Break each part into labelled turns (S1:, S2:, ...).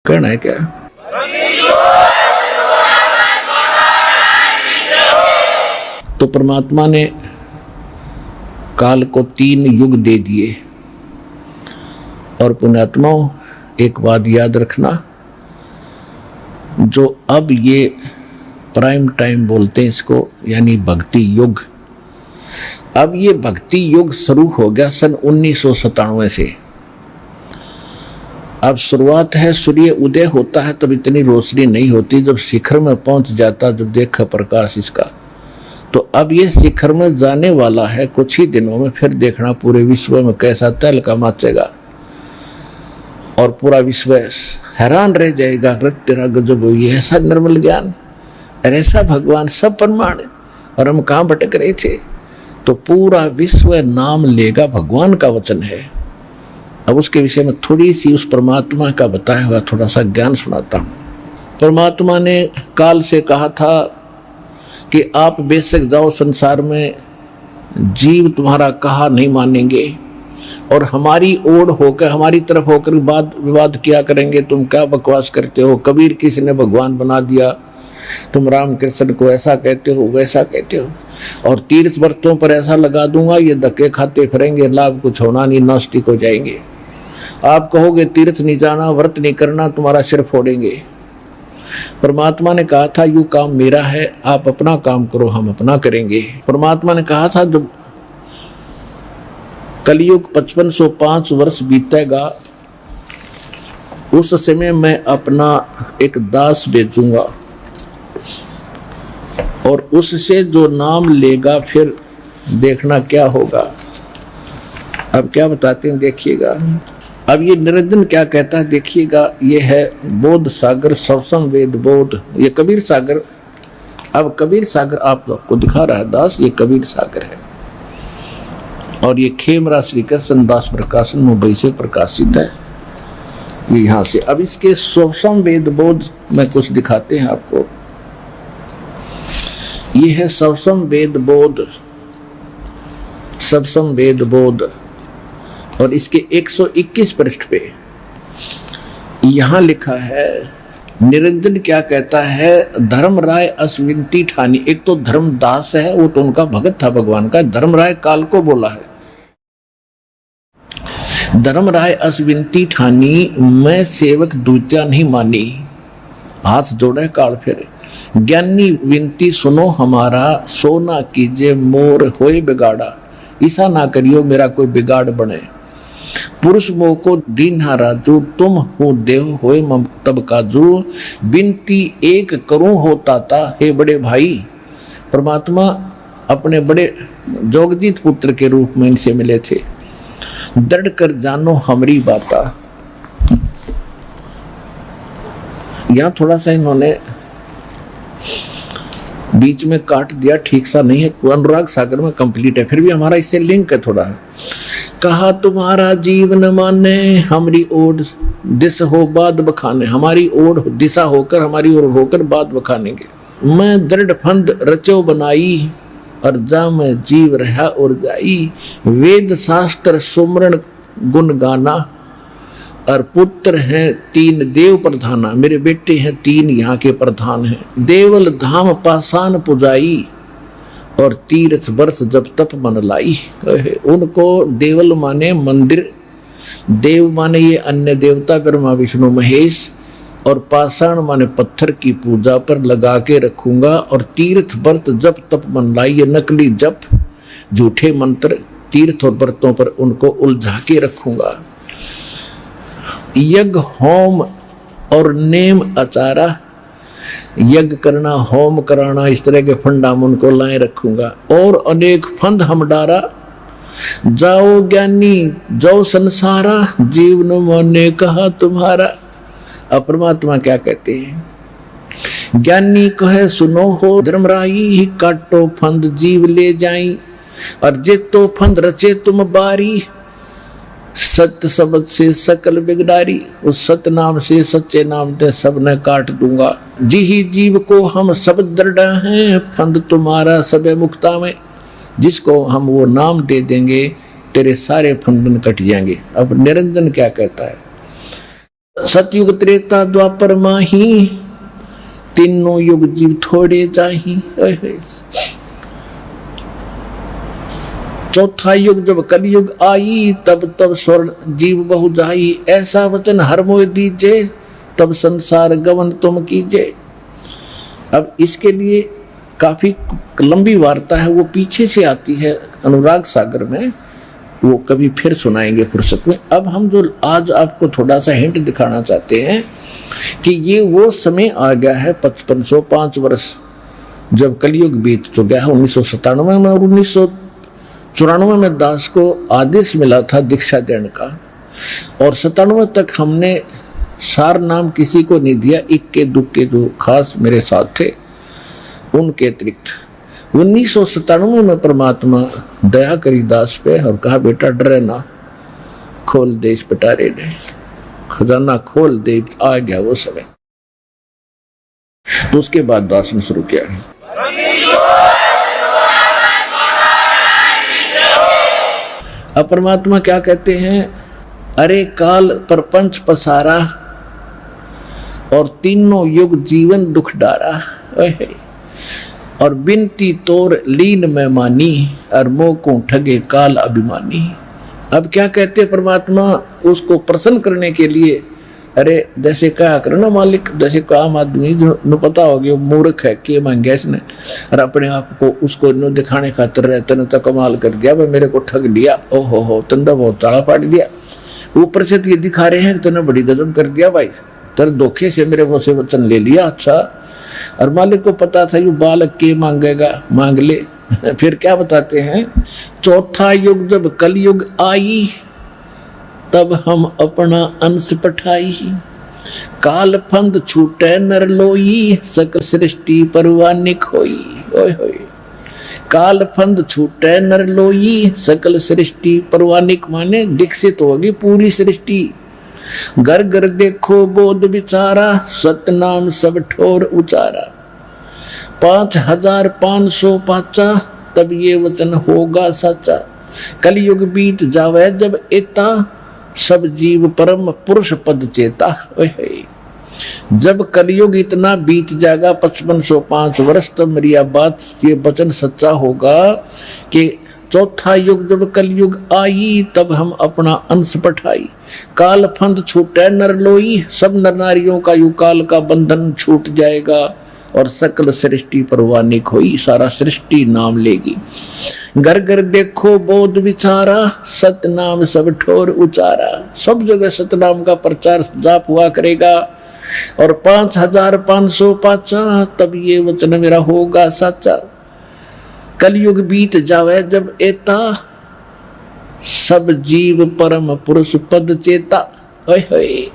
S1: कहना है क्या? तो परमात्मा ने काल को 3 युग दे दिए। और पुण्यात्माओं, एक बात याद रखना, जो अब ये प्राइम टाइम बोलते हैं इसको, यानी भक्ति युग, अब ये भक्ति युग शुरू हो गया सन 1997 से। अब शुरुआत है, सूर्य उदय होता है तब इतनी रोशनी नहीं होती, जब शिखर में पहुंच जाता, जब देखा प्रकाश इसका, तो अब ये शिखर में जाने वाला है कुछ ही दिनों में। फिर देखना पूरे विश्व में कैसा तहलका मचेगा और पूरा विश्व हैरान रह जाएगा। तेरा गजब हो, ये ऐसा निर्मल ज्ञान, ऐसा भगवान, सब प्रमाण, और हम कहाँ भटक रहे थे। तो पूरा विश्व नाम लेगा, भगवान का वचन है। अब उसके विषय में थोड़ी सी उस परमात्मा का बताया हुआ थोड़ा सा ज्ञान सुनाता हूँ। परमात्मा ने काल से कहा था कि आप बेशक जाओ संसार में, जीव तुम्हारा कहा नहीं मानेंगे और हमारी ओर होकर, हमारी तरफ होकर वाद विवाद किया करेंगे। तुम क्या बकवास करते हो, कबीर किसी ने भगवान बना दिया, तुम राम कृष्ण को ऐसा कहते हो वैसा कहते हो, और तीर्थ व्रतों पर ऐसा लगा दूंगा, ये धक्के खाते फिरेंगे, लाभ कुछ होना नहीं, नास्तिक हो जाएंगे। आप कहोगे तीर्थ नहीं जाना, व्रत नहीं करना, तुम्हारा सिर फोड़ेंगे। परमात्मा ने कहा था यू काम मेरा है, आप अपना काम करो, हम अपना करेंगे। परमात्मा ने कहा था जब कलयुग 5505 वर्ष बीतेगा, उस समय मैं अपना एक दास भेजूंगा और उससे जो नाम लेगा फिर देखना क्या होगा। अब क्या बताते हैं देखिएगा। अब ये निरंजन क्या कहता है देखिएगा। ये है बोध सागर, सवसम वेद बोध, ये कबीर सागर। अब कबीर सागर आप लोग को दिखा रहा है दास, ये कबीर सागर है और ये खेमरा श्री कृष्ण दास प्रकाशन मुंबई से प्रकाशित है यहाँ से। अब इसके सवसम वेद बोध में कुछ दिखाते हैं आपको। ये है सवसम वेद बोध, सवसम वेद बोध, और इसके 121 पृष्ठ पे यहां लिखा है निरंजन क्या कहता है। धर्मराय अश्विंती ठानी, एक तो धर्मदास है, वो तो उनका भगत था भगवान का। धर्मराय काल को बोला है, धर्मराय अश्विंती ठानी, मैं सेवक द्वितीय नहीं मानी। हाथ जोड़े काल फिर, ज्ञानी विनती सुनो हमारा, सोना कीजिए मोर होए बिगाड़ा, ऐसा ना करियो मेरा कोई बिगाड़ बने। पुरुष मोह को दीन्हा राजू, तुम हो देव होए मम तब काजू, बिनती एक करूं होता था हे बड़े भाई। परमात्मा अपने बड़े जोगजीत पुत्र के रूप में इनसे मिले थे। दृढ़ कर जानो हमारी बाता। यहाँ थोड़ा सा इन्होंने बीच में काट दिया, ठीक सा नहीं है। अनुराग सागर में कंप्लीट है, फिर भी हमारा इससे लिंक है थोड़ा। कहा तुम्हारा जीवन माने, हमारी ओर दिशा हो बाद बखाने, हमारी ओर दिशा होकर, हमारी ओर होकर बाद बखानेंगे। मैं दृढ़ फंद रचो बनाई, और जा मैं जीव रहा और जाई। वेद शास्त्र सुमरण गुण गाना, और पुत्र हैं 3 देव प्रधाना, मेरे बेटे हैं 3 यहाँ के प्रधान हैं। देवल धाम पासान पुजाई, और तीर्थ वर्ष जब तप मन लाई। उनको देवल माने मंदिर, देव माने ये अन्य देवता ब्रह्मा विष्णु महेश, और पाषाण माने पत्थर की पूजा पर लगा के रखूंगा। और तीर्थ व्रत जब तप मन लाई, ये नकली जप झूठे मंत्र तीर्थ और व्रतों पर उनको उलझा के रखूंगा। यज्ञ होम और नेम आचारा, यज्ञ करना, होम कराना, इस तरह के फंडा उनको लाए रखूंगा। और अनेक फंद हम डारा, जाओ ज्ञानी जाओ संसारा, जीवन माने कहा तुम्हारा। अब परमात्मा क्या कहते हैं, ज्ञानी कहे सुनो हो धर्मराई, काटो फंद जीव ले जाई, और जेतो फंद रचे तुम बारी, सत्य शब्द से सकल बिगड़ारी। उस सत्य नाम से, सच्चे नाम से सब ने काट दूंगा। जी जीव को हम सब दृढ़ हैं, फंद तुम्हारा सब मुक्ता में। जिसको हम वो नाम दे देंगे तेरे सारे फंदन कट जाएंगे। अब निरंजन क्या कहता है, सतयुग त्रेता द्वापर माही, तीनों युग जीव थोड़े जाही। चौथा युग जब कलयुग आई, तब तब स्वर्ण जीव बहु जाई। ऐसा वचन हर मोह दीजे, तब संसार गवन तुम कीजे। अब इसके लिए काफी लंबी वार्ता है, वो पीछे से आती है अनुराग सागर में, वो कभी फिर सुनाएंगे फुर्सत में। अब हम जो आज आपको थोड़ा सा हिंट दिखाना चाहते हैं कि ये वो समय आ गया है 5505 वर्ष जब कलयुग बीत चुका है 1997 में, और 1994 में दास को आदेश मिला था दीक्षा देने का, और 97 तक हमने सार नाम किसी को नहीं दिया। इक्के दुक्के जो खास मेरे साथ थे उनके अतिरिक्त 1997 में परमात्मा दया करी दास पे और कहा बेटा डरे ना, खोल दे इस पिटारे ने, खजाना खोल दे। आ गया वो समय। तो उसके बाद दास ने शुरू किया। अब परमात्मा क्या कहते हैं, अरे काल प्रपंच पसारा और तीनों युग जीवन दुख डारा, और बिनती तोर लीन में मानी, और मोह को ठगे काल अभिमानी। अब क्या कहते हैं परमात्मा उसको प्रसन्न करने के लिए, अरे जैसे कहा करना मालिक, जैसे आम आदमी जो न पता हो गया मूर्ख है कि मांगे इसने, और अपने आप को उसको न दिखाने खातिर रहते न तो कमाल कर दिया, भाई मेरे को ठग लिया, ओहो हो तंदा बहुत ताड़ा पाट दिया। ऊपर से तो ये दिखा रहे हैं कि तूने बड़ी गजब कर दिया भाई, तेरे धोखे से मेरे को से वचन ले लिया। अच्छा, और मालिक को पता था ये बालक के मांगेगा, मांग ले। फिर क्या बताते हैं, चौथा युग जब कलयुग आई, तब हम अपना अंश पठाई। काल फंद छूटे नर लोई, सकल सृष्टि परवानिक होई। ओए होए, काल फंद छूटे नर लोई, सकल सृष्टि परवानिक माने दीक्षित होगी पूरी सृष्टि। घर घर देखो बोध विचारा, सतनाम सब ठोर उचारा। 5500 पाचा, तब ये वचन होगा सच्चा। कलयुग बीत जावे जब एता, सब जीव परम पुरुष पद चेता। जब कलयुग इतना बीत जाएगा 5505 वर्ष, तब मेरी बात ये वचन सच्चा होगा कि चौथा युग जब कलयुग आई, तब हम अपना अंश पठाई। काल फंद छूटे नर लोई, सब नर नारियों का युग काल का बंधन छूट जाएगा, और सकल सृष्टि परवानिक होई, सारा सृष्टि नाम लेगी। घर घर देखो बोध विचारा, सतनाम सब ठोर उचारा। सब जगह सतनाम का प्रचार जाप हुआ करेगा, और 5500 पाचा, तब ये वचन मेरा होगा सच्चा। कलयुग बीत जावे जब एता, सब जीव परम पुरुष पद चेता। ओए होए,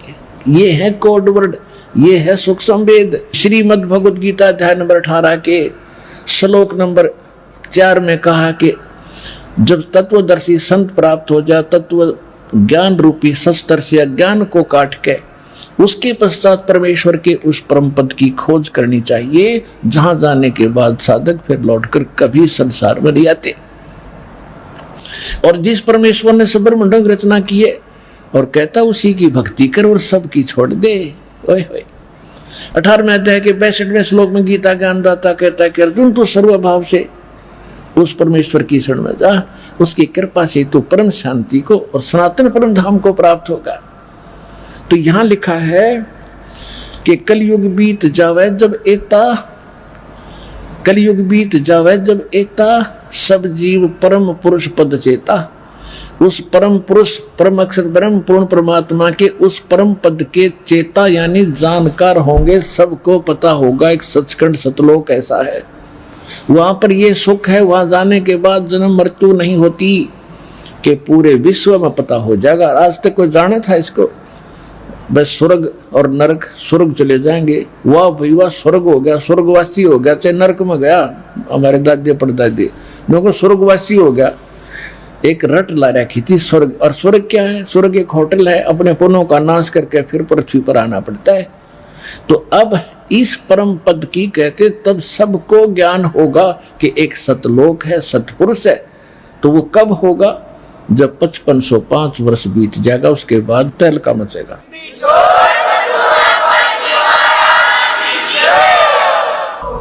S1: ये है कोड वर्ड, ये है सुख संवेद। श्रीमद् भगवद गीता अध्याय नंबर 18 के श्लोक नंबर 4 में कहा कि जब तत्वदर्शी संत प्राप्त हो जाए, तत्व ज्ञान रूपी शस्त्र से अज्ञान को काट के उसके पश्चात परमेश्वर के उस परम पद की खोज करनी चाहिए, जहां जाने के बाद साधक फिर लौटकर कभी संसार में नहीं आते। और जिस परमेश्वर ने सब ब्रह्मांड रचना की है, और कहता उसी की भक्ति कर और सबकी छोड़ दे। ओए होए, 18वें अध्याय के 62वें श्लोक में गीता ज्ञानदाता कहता है कि अर्जुन तो सर्वभाव से उस परमेश्वर की शरण में जा, उसकी कृपा से तो परम शांति को और सनातन परम धाम को प्राप्त होगा। तो यहां लिखा है कि कलयुग बीत जावे जब एता, कलयुग बीत जावे जब एता, सब जीव परम पुरुष पद चेता। उस परम पुरुष परम अक्षर ब्रह्म पूर्ण परमात्मा के उस परम पद के चेता यानी जानकार होंगे। सबको पता होगा एक सचखंड सतलोक ऐसा है, वहां पर ये सुख है, वहां जाने के बाद जन्म मृत्यु नहीं होती, कि पूरे विश्व में पता हो जाएगा। आज तक कोई जाना था इसको, बस स्वर्ग और नरक, स्वर्ग चले जाएंगे, वाह भाई वाह स्वर्ग हो गया, स्वर्गवासी हो गया, चाहे नरक में गया, हमारे दादी परदादी लोगों स्वर्गवासी हो गया। एक रट ला रखी थी स्वर्ग, और स्वर्ग क्या है, स्वर्ग एक होटल है, अपने पुण्यों का नाश करके फिर पृथ्वी पर आना पड़ता है। तो अब इस परम पद की कहते तब सबको ज्ञान होगा कि एक सतलोक है, सतपुरुष है। तो वो कब होगा, जब 5505 वर्ष बीत जाएगा, उसके बाद तहलका मचेगा।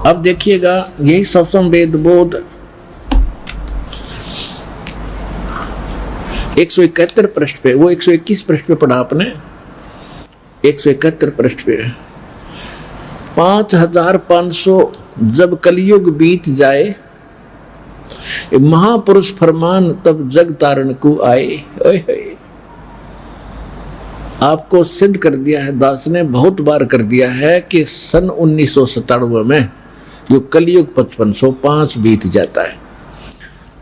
S1: अब देखिएगा यही सप्तम वेद बोध 171 पृष्ठ पे, वो 121 पृष्ठ पे पढ़ा आपने, 171 पृष्ठ पे 5500 जब कलयुग बीत जाए, महापुरुष फरमान तब जग तारण को आए। आपको सिद्ध कर दिया है दास ने, बहुत बार कर दिया है कि सन 1997 में जो कलयुग 5505 बीत जाता है।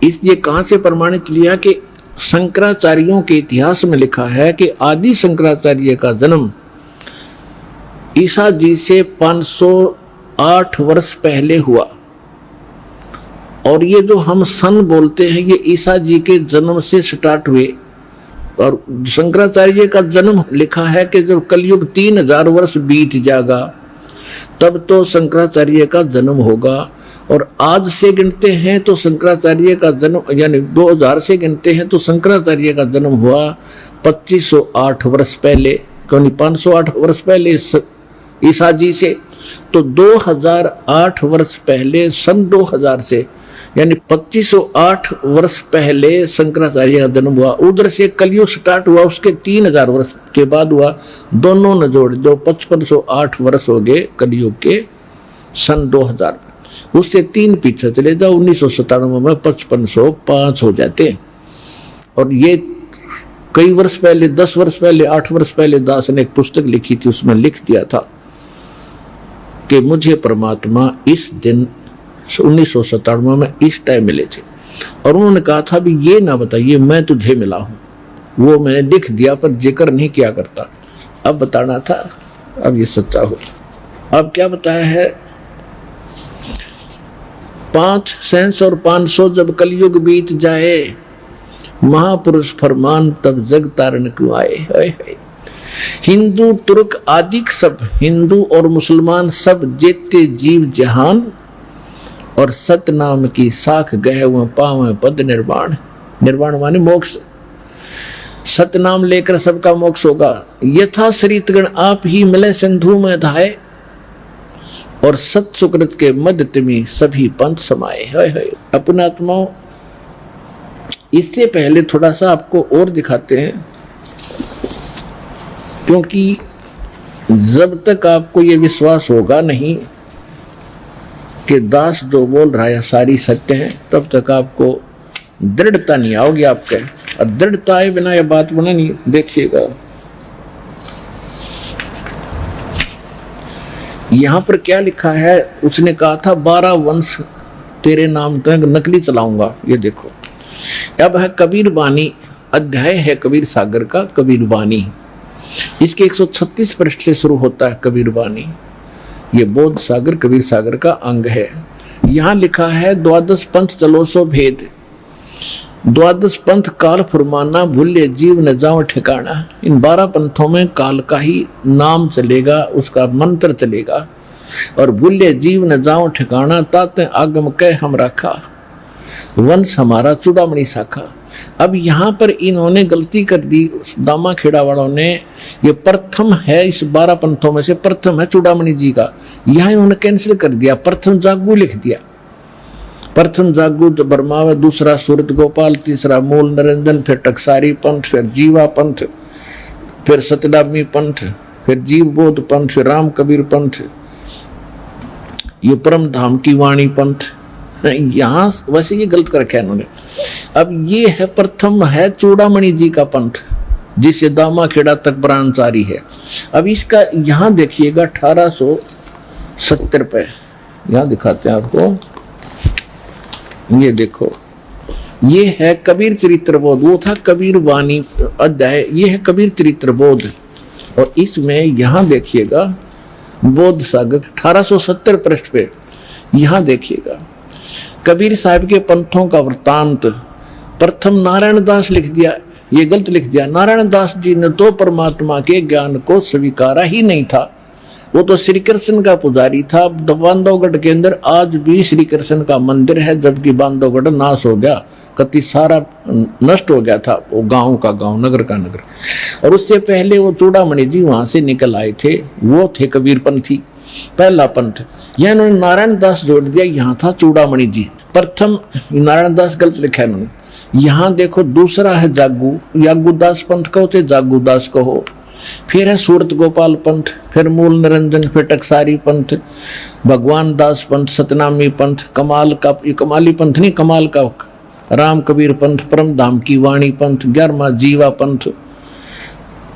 S1: इसलिए कहां से प्रमाणित लिया कि शंकराचार्यों के इतिहास में लिखा है कि आदि शंकराचार्य का जन्म ईसा जी से 508 वर्ष पहले हुआ। और ये जो हम सन बोलते हैं ये ईसा जी के जन्म से स्टार्ट हुए। और शंकराचार्य का जन्म लिखा है कि जब कलयुग 3000 वर्ष बीत जाएगा तब तो शंकराचार्य का जन्म होगा। और आज से गिनते हैं तो शंकराचार्य का जन्म यानी 2000 से गिनते हैं तो शंकराचार्य का जन्म हुआ 2508 वर्ष पहले, क्योंकि 508 वर्ष पहले ईसा जी से, तो 2008 वर्ष पहले सन 2000 से यानी 2508 वर्ष पहले शंकराचार्य का जन्म हुआ। उधर से कलयुग स्टार्ट हुआ उसके 3000 वर्ष के बाद हुआ। दोनों न जोड़ दो 5508 वर्ष हो गए कलयुग के सन 2000, उससे 3 पीछे चले जाओ 1997 में 5505 हो जाते। और ये कई वर्ष पहले 10 वर्ष पहले 8 वर्ष पहले दास ने एक पुस्तक लिखी थी, उसमें लिख दिया था कि मुझे परमात्मा इस दिन 1997 में इस टाइम मिले थे। और उन्होंने कहा था भी ये ना बताइए मैं तुझे मिला हूं, वो मैंने लिख दिया पर जिक्र नहीं किया करता, अब बताना था, अब ये सच्चा हो। अब क्या बताया है 500 और 500 जब कलयुग बीत जाए, महापुरुष फरमान तब जग तारण को आए। हिंदू तुर्क आदि सब, हिंदू और मुसलमान सब जेते जीव जहान, और सतनाम की साख गए हुए पावे पद निर्वाण। निर्वाण माने मोक्ष, सतनाम लेकर सबका मोक्ष होगा। यथा श्रीतगण आप ही मिले सिंधु में धाये, और सत सुकृत के मध्य तिमी सभी पंथ समाये। अपना आत्माओं इससे पहले थोड़ा सा आपको और दिखाते हैं, क्योंकि जब तक आपको ये विश्वास होगा नहीं कि दास जो बोल रहा है सारी सत्य है, तब तक आपको दृढ़ता नहीं आओगी आपके। और दृढ़ता आए बिना यह बात बना नहीं। देखिएगा यहां पर क्या लिखा है, उसने कहा था 12 वंश तेरे नाम तक नकली चलाऊंगा। ये देखो अब है कबीर वाणी, अध्याय है कबीर सागर का, कबीर वाणी। इसके 136 पृष्ठ से शुरू होता है कबीर वाणी। ये बोध सागर कबीर सागर का अंग है। यहाँ लिखा है 12 पंथ चलो सो भेद, 12 पंथ काल फुरमाना, भूले जीव न जाओ ठिकाना। इन 12 पंथों में काल का ही नाम चलेगा, उसका मंत्र चलेगा। और भूले जीव न जाओ ठिकाना, ताते आगम कह हम रखा, वंश हमारा चूड़ामणि शाखा। अब यहाँ पर इन्होंने गलती कर दी दामा खेड़ा वालों ने। ये प्रथम है इस 12 पंथों में से, प्रथम है चूड़ामणि जी का। यहाँ इन्होंने कैंसिल कर दिया, प्रथम जागू लिख दिया। प्रथम जागू तो बर्मावा, दूसरा सूरत गोपाल, तीसरा मूल निरंजन, फिर टकसारी पंथ, फिर जीवा पंथ, फिर सतनामी पंथ, फिर जीव बोध पंथ, फिर राम कबीर पंथ, ये परम धाम की वाणी पंथ। यहाँ वैसे ये गलत कर रखा है इन्होंने। अब ये है प्रथम है चूड़ामणि जी का पंथ, जिसे दामा खेड़ा तक ब्रांचारी है। अब इसका यहाँ देखिएगा 1870 पे, यहाँ दिखाते हैं आपको। ये देखो ये है कबीर चरित्र बोध, वो था कबीर वाणी अध्याय, ये है कबीर चरित्र बोध। और इसमें यहाँ देखिएगा बोध सागर 1870 पृष्ठ पे, यहाँ देखिएगा कबीर साहब के पंथों का वृत्तांत। प्रथम नारायण दास लिख दिया, ये गलत लिख दिया। नारायण दास जी ने तो परमात्मा के ज्ञान को स्वीकारा ही नहीं था, वो तो श्री कृष्ण का पुजारी था। बांधवगढ़ के अंदर आज भी श्री कृष्ण का मंदिर है, जबकि बांधवगढ़ नाश हो गया। कति सारा नष्ट हो गया था, वो गांव का गांव, नगर का नगर। और उससे पहले वो चूड़ामणि जी वहां से निकल आए थे, वो थे कबीरपंथी, पहला पंथ। यह इन्होंने नारायण दास जोड़ दिया, यहाँ था चूड़ामणि जी प्रथम। नारायण दास गलत लिखा है इन्होंने। यहाँ देखो दूसरा है जागू, यागूदास पंथ कहो तो जागूदास कहो, फिर है सूरत गोपाल पंथ, फिर मूल निरंजन, फिर टकसारी पंथ, भगवान दास पंथ, सतनामी पंथ, कमाल का, ये कमाली पंथ नहीं, कमाल का राम कबीर पंथ, परम धाम की वाणी पंथ, 11वां जीवा पंथ,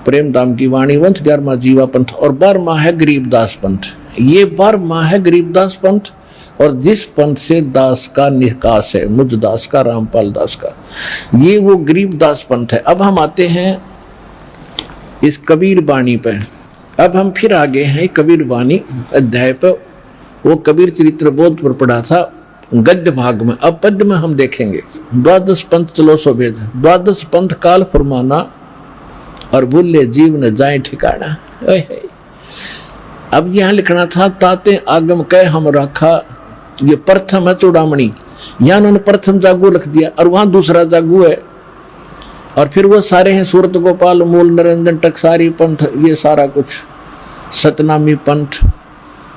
S1: प्रेम धाम की वाणी पंथ, 11वां जीवा पंथ, और 12वां है गरीबदास पंथ। ये 12वां है गरीबदास पंथ, और जिस पंथ से दास का निकास है, मुझ दास का, रामपाल दास का, ये वो गरीबदास पंथ है। अब हम आते हैं इस कबीर बाणी पे। अब हम फिर आगे हैं कबीर बाणी अध्याय पर। वो कबीर चरित्र बोध पर पढ़ा था गद्य भाग में। अब पद्य में हम देखेंगे 12 पंथ चलो सो भेद, 12 पंथ काल फरमाना, और भूले जीव न जाए ठिकाना। अब यहां लिखना था ताते आगम कह हम रखा, ये प्रथम है चूड़ामणि, यहां उन्होंने प्रथम जागू लिख दिया, और वहां दूसरा जागू है। और फिर वो सारे हैं सूरत गोपाल, मूल निरंजन, टकसारी पंथ, ये सारा कुछ, सतनामी पंथ,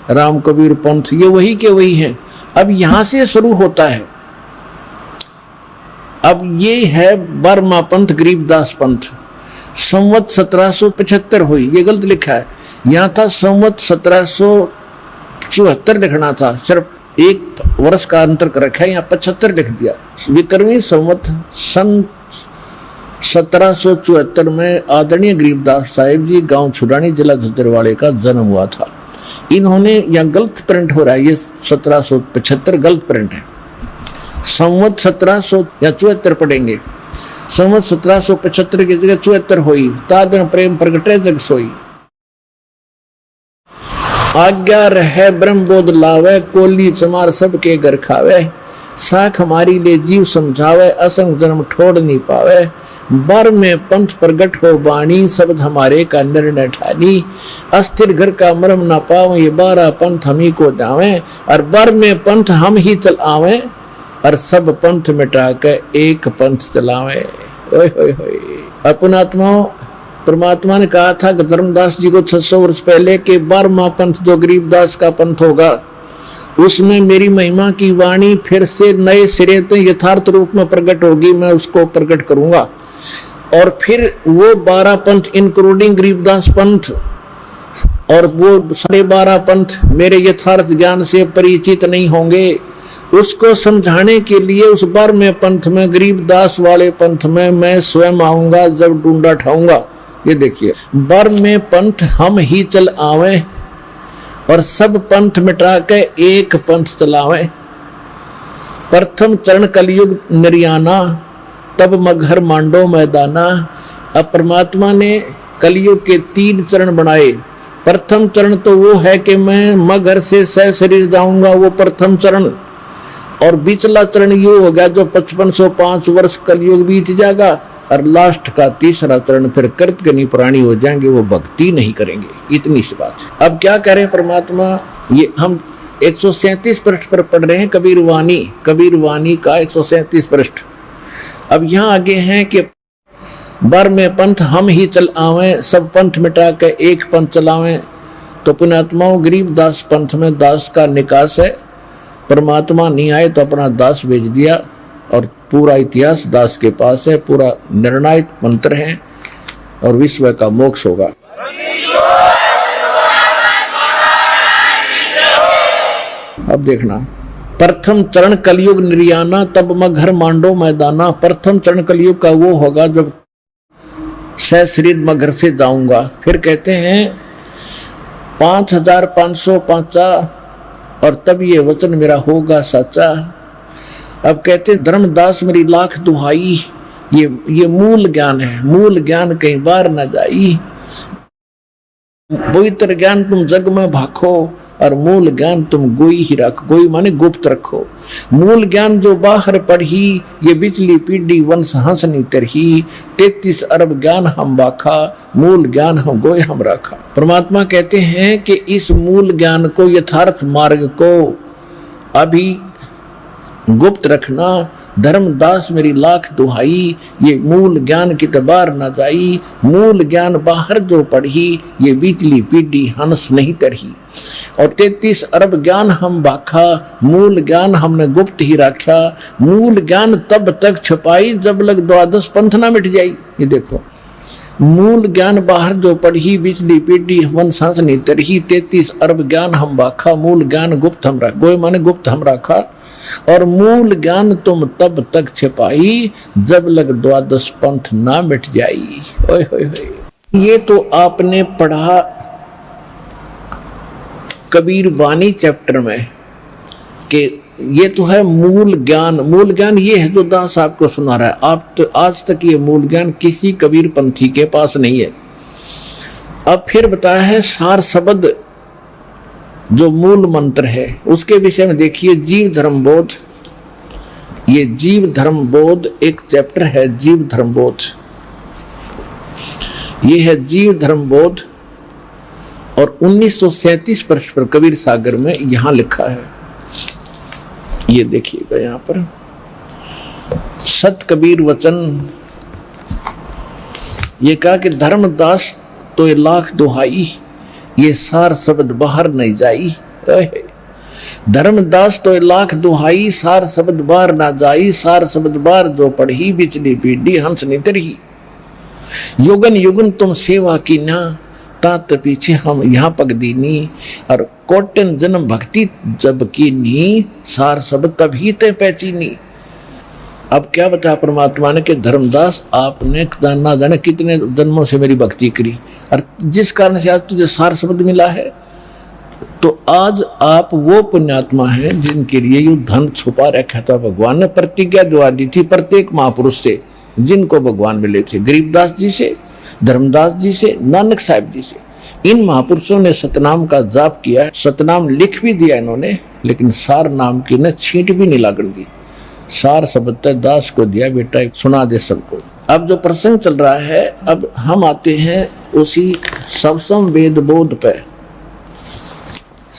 S1: राम कबीर पंथ, ये वही के वही हैं। अब यहां से शुरू होता है। अब ये है 12वां पंथ गरीबदास पंथ। संवत 1775 हुई, ये गलत लिखा है, यहां था संवत 1774 लिखना था, सिर्फ एक वर्ष का अंतर कर रखा है, यहाँ 75 लिख दिया। विक्रमी संवत सन 1774 में आदरणीय गरीबदास साहिब जी गांव छुड़ानी जिला झज्जरवाड़े का जन्म हुआ था। इन्होंने यहाँ गलत प्रिंट हो रहा है, ये 1775 गलत प्रिंट है। संवत 1774 पढ़ेंगे, संवत 1775 की जगह 74 हुई। तादन प्रेम प्रगटे जग सोई, आज्ञा रहे ब्रह्म बोध लावे, कोली चमार सबके घर खावे, साख हमारी ले जीव समझावे, असंग जन्म ठोड़ नहीं पावे, बर में पंथ प्रगट हो बाणी, शब्द हमारे का निर्णय ठानी, अस्थिर घर का मरम न पाओ, ये 12 पंथ हम ही को जावे, और बर में पंथ हम ही चल आवे, और सब पंथ मिटा के एक पंथ चलावे। अपनात्मा परमात्मा ने कहा था कि धर्मदास जी को 600 वर्ष पहले के 12वां पंथ जो गरीबदास का पंथ होगा, उसमें मेरी महिमा की वाणी फिर से नए सिरे से यथार्थ रूप में प्रकट होगी, मैं उसको प्रकट करूंगा। और फिर वो 12 पंथ इंक्लूडिंग गरीबदास पंथ, और वो 12.5 पंथ मेरे यथार्थ ज्ञान से परिचित नहीं होंगे, उसको समझाने के लिए उस 12वें पंथ में, गरीबदास वाले पंथ में मैं स्वयं आऊंगा जब डूंडा ठाऊंगा। ये देखिए 12वें पंथ हम ही चल आवे, और सब पंथ मिटा के एक पंथ चलावे, प्रथम चरण कलयुग निर्याना, तब मघर मांडो मैदाना। अब परमात्मा ने कलयुग के 3 चरण बनाए। प्रथम चरण तो वो है कि मैं मघर से सह शरीर जाऊंगा, वो प्रथम चरण। और बीचला चरण ये हो गया जो 5505 वर्ष कलयुग बीत जाएगा, और लास्ट का तीसरा चरण फिर कृतज्ञ प्राणी हो जाएंगे, वो भक्ति नहीं करेंगे। इतनी सी बात। अब क्या करें परमात्मा, ये हम 137 पृष्ठ पर पढ़ रहे हैं कबीर वाणी का 137 पृष्ठ। अब यहाँ आगे हैं कि 12वें पंथ हम ही चल आवे, सब पंथ मिटा के एक पंथ चलावे। तो पुण्यात्माओं गरीबदास पंथ में दास का निकास है, परमात्मा नहीं आए तो अपना दास भेज दिया, और पूरा इतिहास दास के पास है, पूरा निर्णायक मंत्र है, और विश्व का मोक्ष होगा। अब देखना, प्रथम चरण कलयुग निर्याना, तब मघर मांडो मैदाना। प्रथम चरण कलयुग का वो होगा जब सह शरीर मघर से जाऊंगा। फिर कहते हैं 5505 और तब ये वचन मेरा होगा सच्चा। अब कहते धर्मदास मेरी लाख दुहाई, ये मूल ज्ञान है, मूल ज्ञान कहीं बार न जाई। पवित्र ज्ञान तुम जग में भाखो, और मूल ज्ञान तुम गोई ही रखो। गोई माने गुप्त रखो। मूल ज्ञान जो बाहर पढ़ी, ये बिचली पीढ़ी वंश हंसनी तरही। 33 अरब ज्ञान हम बाखा, मूल ज्ञान हम गोई हम रखा। परमात्मा कहते हैं कि इस मूल ज्ञान को, यथार्थ मार्ग को अभी गुप्त रखना, धर्मदास मेरी लाख दुहाई, ये मूल ज्ञान कितबार न जाई, मूल ज्ञान बाहर जो पढ़ी, ये बिजली पीढ़ी हंस नहीं तरही। और 33 अरब ज्ञान हम बाखा, मूल ज्ञान हमने गुप्त ही रखा, मूल ज्ञान तब तक छुपाई जब लग द्वादश पंथ ना मिट जाई। ये देखो, मूल ज्ञान बाहर जो पढ़ी, बिजली पीढ़ी हंस हंस नहीं तरही, 33 अरब ज्ञान हम बाखा, मूल ज्ञान गुप्त हम रखा, गोय माने गुप्त हम रखा, और मूल ज्ञान तुम तब तक छिपाई जब लग द्वादश पंथ ना मिट जाई। ओए होए होए। ये तो आपने पढ़ा कबीर वाणी चैप्टर में कि ये तो है मूल ज्ञान। मूल ज्ञान ये है जो दास आपको सुना रहा है। आप तो आज तक ये मूल ज्ञान किसी कबीर पंथी के पास नहीं है। अब फिर बताया है सार शब्द जो मूल मंत्र है उसके विषय में देखिए, जीव धर्म बोध। ये जीव धर्म बोध एक चैप्टर है, जीव धर्म बोध। ये है जीव धर्म बोध, और 1937 पृष्ठ पर कबीर सागर में यहां लिखा है, ये देखिएगा यहां पर, सत कबीर वचन। ये कहा कि धर्मदास तो ये लाख दुहाई, ये सार शब्द बाहर नहीं जाई। धर्मदास तो लाख दुहाई, सार शब्द बाहर ना जाई, सार शब्द बाहर जो पढ़ी, बिचली पीढ़ी हंस नहीं तरही। युगन युगन तुम सेवा की ना, तात पीछे हम यहाँ पग दीनी, और कोटन जन्म भक्ति जब की नी, सार शब्द तभी ते पहचीनी। अब क्या बताया परमात्मा ने कि धर्मदास आपने ना जाने कितने जन्मों से मेरी भक्ति करी, और जिस कारण से आज तुझे सार शब्द मिला है। तो आज आप वो पुण्यात्मा हैं जिनके लिए ये धन छुपा रखा था। भगवान ने प्रतिज्ञा दुआ दी थी प्रत्येक महापुरुष से जिनको भगवान मिले थे, गरीबदास जी से, धर्मदास जी से, नानक साहब जी से। इन महापुरुषों ने सतनाम का जाप किया, सतनाम लिख भी दिया इन्होंने, लेकिन सार नाम की ने छींट भी नहीं लागण दी। सार शब्द दास को दिया, बेटा सुना दे सबको। अब जो प्रसंग चल रहा है, अब हम आते हैं उसी सबसम वेद बोध पे।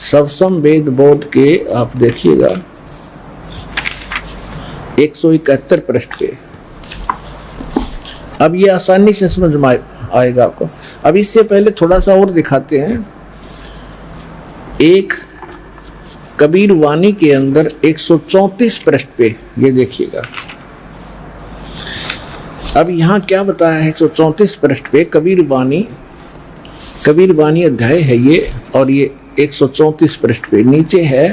S1: सबसम वेद बोध के आप देखिएगा 171 पृष्ठ पे। अब ये आसानी से समझ में आएगा आपको। अब इससे पहले थोड़ा सा और दिखाते हैं। एक कबीर वाणी के अंदर 134 पृष्ठ पे ये देखिएगा। अब यहां क्या बताया है 134 पृष्ठ पे, कबीर वाणी अध्याय है ये, और ये 134 पृष्ठ पे नीचे है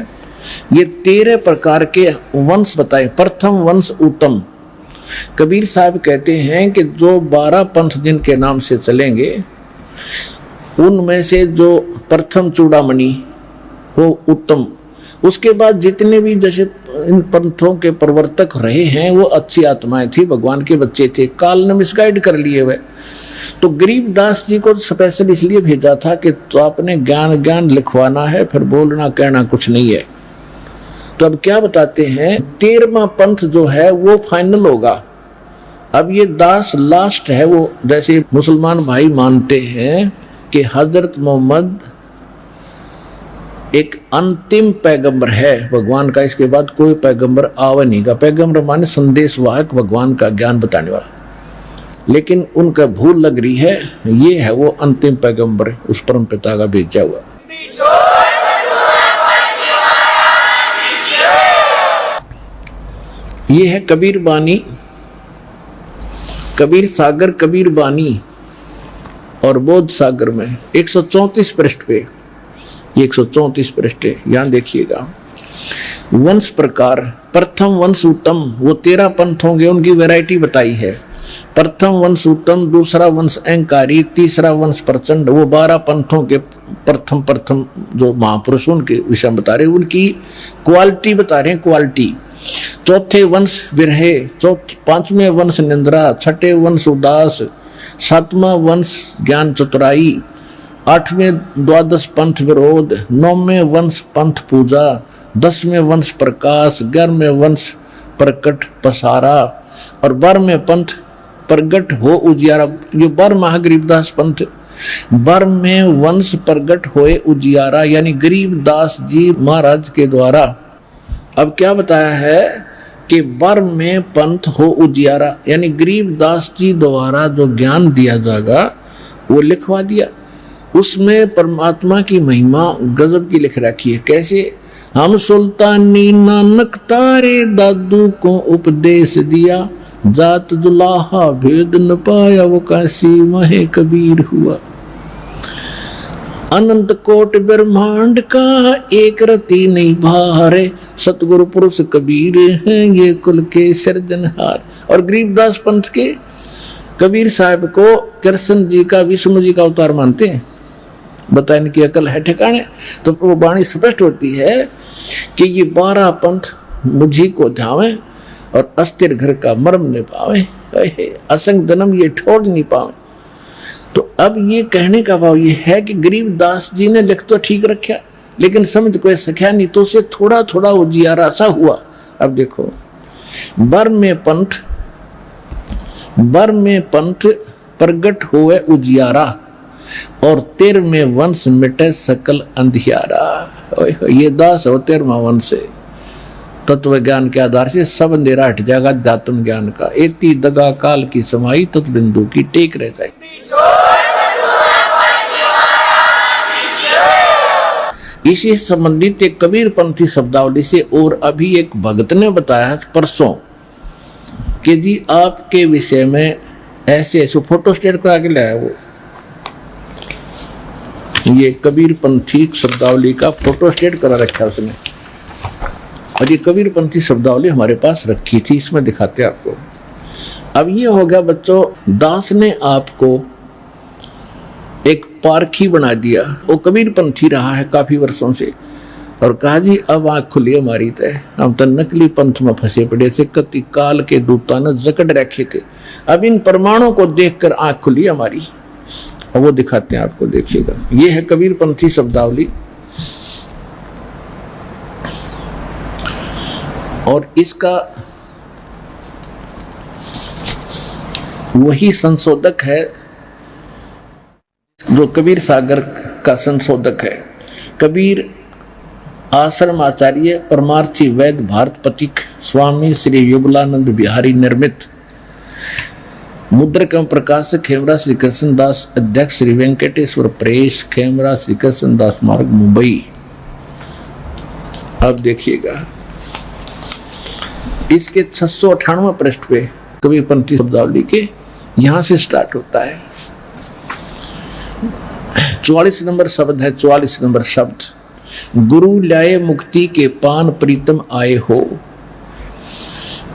S1: ये 13 प्रकार के वंश बताए। प्रथम वंश उत्तम। कबीर साहब कहते हैं कि जो 12 पंथ जिनके नाम से चलेंगे उनमें से जो प्रथम चूड़ामणि वो उत्तम, उसके बाद जितने भी जैसे इन पंथों के प्रवर्तक रहे हैं वो अच्छी आत्माएं थी, भगवान के बच्चे थे, काल ने मिसगाइड कर लिए हुए। तो गरीबदास जी को स्पेशल इसलिए भेजा था कि तो आपने ज्ञान लिखवाना है, फिर बोलना कहना कुछ नहीं है। तो अब क्या बताते हैं, 13वां पंथ जो है वो फाइनल होगा। अब ये दास लास्ट है, वो जैसे मुसलमान भाई मानते हैं कि हजरत मोहम्मद एक अंतिम पैगंबर है भगवान का, इसके बाद कोई पैगंबर आवा नहीं का। पैगंबर माने संदेशवाहक, भगवान का ज्ञान बताने वाला। लेकिन उनका भूल लग रही है, ये है वो अंतिम पैगंबर, उस परम पिता का भेजा हुआ। ये है कबीर बानी, कबीर सागर, कबीर बानी और बोध सागर में 134 पृष्ठ पे, 134 पृष्ठ है, यहां देखिएगा। वंश प्रकार, प्रथम वंश उत्तम, वो 13 पंथ होंगे, उनकी वैरायटी बताई है। प्रथम वंश उत्तम, दूसरा वंश अहंकारी, तीसरा वंश प्रचंड, वो 12 पंथों के प्रथम जो महापुरुष उनके विषय बता रहे, उनकी क्वालिटी बता रहे हैं, क्वालिटी। चौथे वंश विरहे, पांचवें वंश निंद्रा, छठे वंश उदास, सातवां वंश ज्ञान चतुराई, 8वें द्वादश पंथ विरोध, 9वें वंश पंथ पूजा, 10वें वंश प्रकाश, 11वें वंश प्रकट पसारा, और 12वें पंथ प्रगट हो उजियारा। ये 12वां गरीबदास पंथ, 12वें वंश प्रगट होए उजियारा, यानी गरीबदास जी महाराज के द्वारा। अब क्या बताया है कि बर में पंथ हो उजियारा, यानी गरीबदास जी द्वारा जो ज्ञान दिया जाएगा वो लिखवा दिया। उसमें परमात्मा की महिमा गजब की लिख रखी है। कैसे? हम सुल्तानी नानक तारे दादू को उपदेश दिया, जात दुलाहा भेद न पाया वो काशी महे कबीर हुआ। अनंत कोट ब्रह्मांड का एक रति नहीं भारे, सतगुरु पुरुष कबीर हैं ये कुल के सृजनहार। और गरीबदास पंथ के कबीर साहब को कृष्ण जी का, विष्णु जी का अवतार मानते हैं। बताए इनकी अकल है ठिकाने। तो वो वाणी स्पष्ट होती है कि ये 12 पंथ मुझी को ध्यावे और अस्थिर घर का मर्म न पावे, असंग जन्म ये छोड़ नहीं पावे। तो अब ये कहने का भाव ये है कि गरीबदास जी ने लिख तो ठीक रखा, लेकिन समझ कोई सख्या नहीं, तो उसे थोड़ा थोड़ा उजियारा सा हुआ। अब देखो, बर में पंथ प्रगट हुए उजियारा, और 13वें वंश मिटे सकल अंधियारा। ये दास हो 13वां वंश है। तत्व ज्ञान के आधार से सब अंधेरा हट जाएगा अध्यात्म ज्ञान का। एती दगा काल की समाई तत्बिंदु की टेक रह जाएगी। इसी संबंधित एक कबीर पंथी शब्दावली से और अभी एक भगत ने बताया परसों कि जी आपके विषय में ऐसे ऐसे फोटो स्टेट करा के लाया। वो ये कबीर पंथी शब्दावली का फोटो स्टेट करा रखा उसने, और ये कबीर पंथी शब्दावली हमारे पास रखी थी, इसमें दिखाते हैं आपको। अब ये हो गया बच्चों, दास ने आपको एक पारखी बना दिया। वो कबीर पंथी रहा है काफी वर्षों से, और कहा जी अब आंख खुली हमारी तय, हम तो नकली पंथ में फंसे पड़े थे, कति काल के दूता ने जकड़ रखे थे, अब इन प्रमाणों को देखकर आंख खुली हमारी। और वो दिखाते हैं आपको, देखिएगा। ये है कबीर पंथी शब्दावली, और इसका वही संशोधक है जो कबीर सागर का संशोधक है। कबीर आश्रम आचार्य परमार्थी वैद्य भारत पथिक स्वामी श्री युगलानंद बिहारी निर्मित, मुद्रक एवं प्रकाशक खेमरा श्री कृष्णदास, अध्यक्ष श्री वेंकटेश्वर प्रेस, खेमरा श्री कृष्णदास मार्ग, मुंबई। अब देखिएगा, इसके 698 पृष्ठ पे कबीर पंथी शब्दावली के यहां से स्टार्ट होता है। 44 नंबर शब्द है, 44 नंबर शब्द। गुरु लाए मुक्ति के पान प्रीतम आए हो,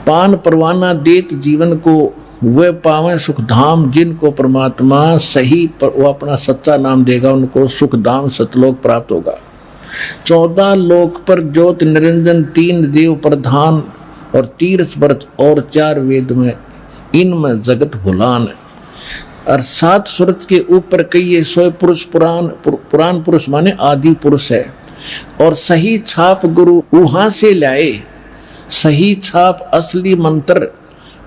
S1: पान परवाना देत जीवन को, वे पावे सुख धाम जिनको परमात्मा सही पर वो अपना सच्चा नाम देगा, उनको सुख धाम सतलोक प्राप्त होगा। 14 लोक पर ज्योत निरंजन, 3 देव प्रधान, और तीर्थ व्रत और 4 वेद में, इनमें जगत भुलान, और 7 सूरत के ऊपर कई 100 पुरुष पुराण पुरुष माने आदि पुरुष है, और सही छाप गुरु वहां से लाए, सही छाप असली मंत्र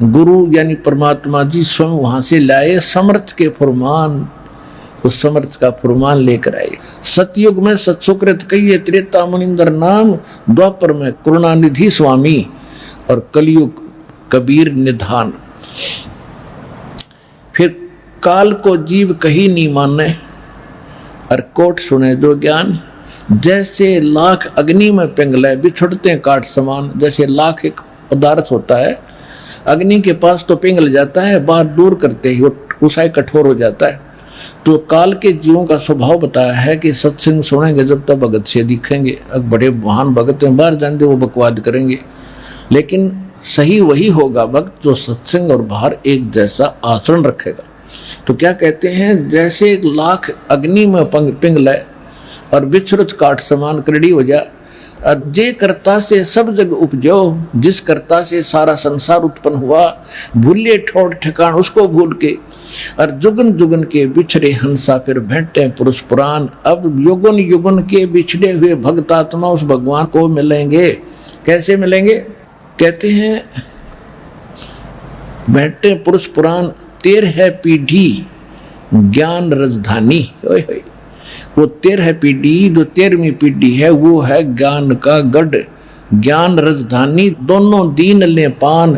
S1: गुरु यानी परमात्मा जी स्वयं वहां से लाए, समर्थ के फरमान, उस समर्थ का फरमान लेकर आए। सतयुग में सत्सुकृत कहिए, त्रेता मुनिंदर नाम, द्वापर में करुणानिधि स्वामी, और कलयुग कबीर निधान। फिर काल को जीव कहीं नहीं माने, और कोट सुने जो ज्ञान, जैसे लाख अग्नि में पिंगले बिछुड़ते हैं काट समान। जैसे लाख एक पदार्थ होता है, अग्नि के पास तो पिंगल जाता है, बाहर दूर करते ही उसाई कठोर हो जाता है। तो काल के जीवों का स्वभाव बताया है कि सत्संग सुनेंगे जब तक भगत से दिखेंगे। अब बड़े महान भगत हैं, बाहर जाने वो बकवाद करेंगे, लेकिन सही वही होगा भक्त जो सत्संग और बाहर एक जैसा आचरण रखेगा। तो क्या कहते हैं, जैसे एक लाख अग्नि में पिंगले और बिछुरत काट समान करड़ी हो जा, जे कर्ता से सब जग उपजो, जिस कर्ता से सारा संसार उत्पन्न हुआ, भूले ठोड़ ठिकान उसको भूल के, और जुगन जुगन के बिछड़े हंसा फिर भेंटे पुरुष पुराण। अब युगन युगन के बिछड़े हुए भक्तात्मा उस भगवान को मिलेंगे। कैसे मिलेंगे? कहते हैं भेंटे पुरुष पुराण, 13 पीढ़ी ज्ञान राजधानी। वो 13 पीढ़ी, जो 13वीं पीढ़ी है वो है ज्ञान का गढ़, ज्ञान राजधानी दोनों दीन ले पान।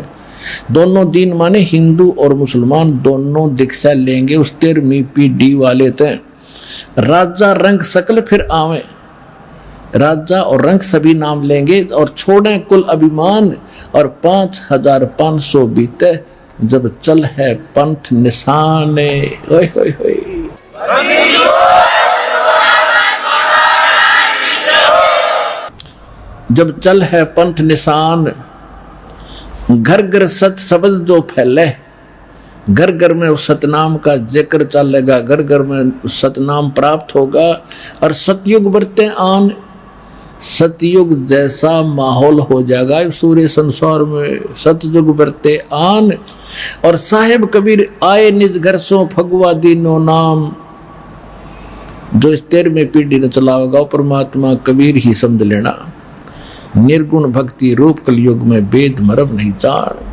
S1: दोनों दीन माने हिंदू और मुसलमान दोनों दीक्षा लेंगे उस 13वीं पीढ़ी वाले थे। राजा रंग सकल फिर आवे, राजा और रंग सभी नाम लेंगे और छोड़ें कुल अभिमान। और 5500 बीते जब चल है पंथ निशाने। ओए होए होए। जब चल है पंथ निशान, घर घर सत शब्द जो फैले, घर घर में उस सतनाम का जिक्र चलेगा, घर घर में सतनाम प्राप्त होगा। और सतयुग बरते आन, सतयुग जैसा माहौल हो जाएगा सूर्य संसार में। सतयुग बरते आन और साहेब कबीर आए निज घर सो फगवा दीनो नाम। जो इस 13वीं पीढ़ी ने चला होगा परमात्मा कबीर ही समझ लेना। निर्गुण भक्ति रूप कलयुग में वेद मरब नहीं जान।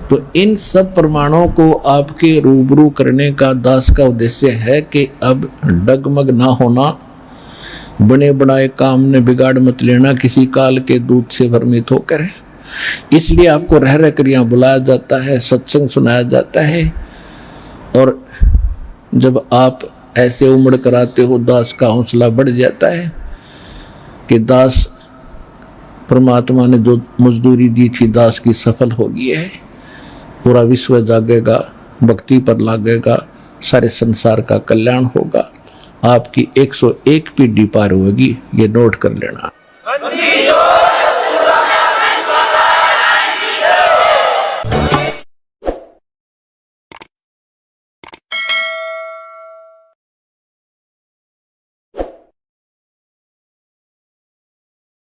S1: तो इन सब प्रमाणों को आपके रूबरू करने का दास का उद्देश्य है कि अब डगमग ना होना, बने बनाए काम ने बिगाड़ मत लेना किसी काल के दूत से भ्रमित होकर। इसलिए आपको रह रह कर यहाँ बुलाया जाता है, सत्संग सुनाया जाता है। और जब आप ऐसे उमड़ कर आते हो दास का हौसला बढ़ जाता है कि दास परमात्मा ने जो मजदूरी दी थी दास की सफल हो गई है। पूरा विश्व जागेगा, भक्ति पर लागेगा, सारे संसार का कल्याण होगा। आपकी 101 पीढ़ी पार होगी, ये नोट कर लेना।